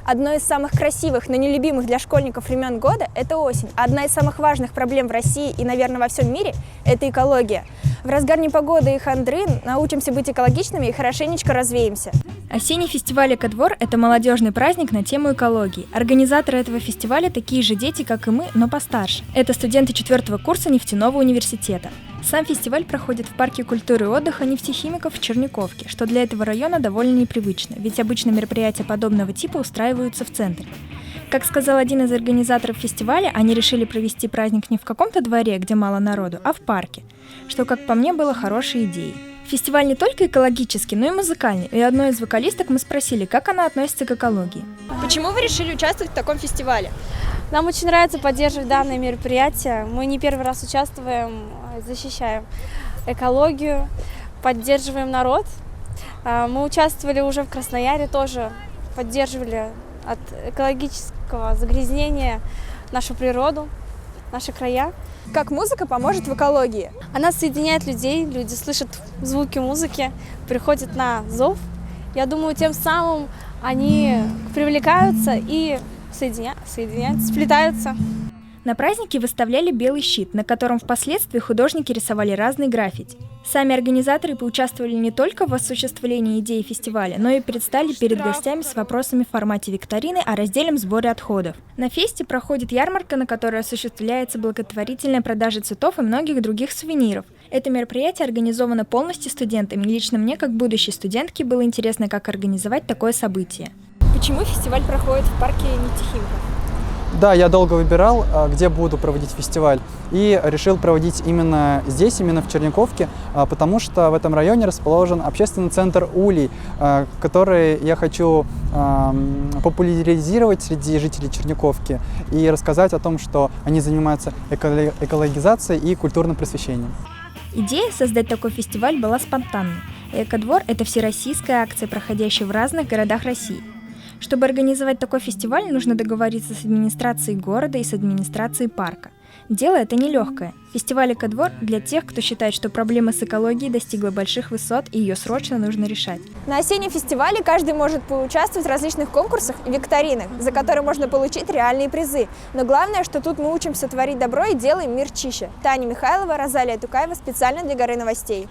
Одно из самых красивых, но нелюбимых для школьников времен года – это осень. Одна из самых важных проблем в России и, наверное, во всем мире – это экология. В разгар непогоды и хандры научимся быть экологичными и хорошенечко развеемся. Осенний фестиваль «Экодвор» – это молодежный праздник на тему экологии. Организаторы этого фестиваля такие же дети, как и мы, но постарше. Это студенты 4-го курса нефтяного университета. Сам фестиваль проходит в парке культуры и отдыха нефтехимиков в Черниковке, что для этого района довольно непривычно, ведь обычно мероприятия подобного типа устраиваются в центре. Как сказал один из организаторов фестиваля, они решили провести праздник не в каком-то дворе, где мало народу, а в парке, что, как по мне, было хорошей идеей. Фестиваль не только экологический, но и музыкальный, и одной из вокалисток мы спросили, как она относится к экологии. Почему вы решили участвовать в таком фестивале? Нам очень нравится поддерживать данное мероприятие. Мы не первый раз участвуем, защищаем экологию, поддерживаем народ. Мы участвовали уже в Краснояре тоже, поддерживали от экологического загрязнения нашу природу, наши края. Как музыка поможет в экологии? Она соединяет людей, люди слышат звуки музыки, приходят на зов. Я думаю, тем самым они привлекаются и соединяются, сплетаются. На празднике выставляли белый щит, на котором впоследствии художники рисовали разные граффити. Сами организаторы поучаствовали не только в осуществлении идеи фестиваля, но и предстали перед гостями с вопросами в формате викторины о раздельном сборе отходов. На фесте проходит ярмарка, на которой осуществляется благотворительная продажа цветов и многих других сувениров. Это мероприятие организовано полностью студентами, и лично мне, как будущей студентке, было интересно, как организовать такое событие. Почему фестиваль проходит в парке нефтехимиков? Да, я долго выбирал, где буду проводить фестиваль, и решил проводить именно здесь, именно в Черниковке, потому что в этом районе расположен общественный центр «Улей», который я хочу популяризировать среди жителей Черниковки и рассказать о том, что они занимаются экологизацией и культурным просвещением. Идея создать такой фестиваль была спонтанной. «Экодвор» — это всероссийская акция, проходящая в разных городах России. Чтобы организовать такой фестиваль, нужно договориться с администрацией города и с администрацией парка. Дело это нелегкое. Фестиваль «Экодвор» для тех, кто считает, что проблема с экологией достигла больших высот и ее срочно нужно решать. На осеннем фестивале каждый может поучаствовать в различных конкурсах и викторинах, за которые можно получить реальные призы. Но главное, что тут мы учимся творить добро и делаем мир чище. Таня Михайлова, Розалия Тукаева, специально для Горы новостей.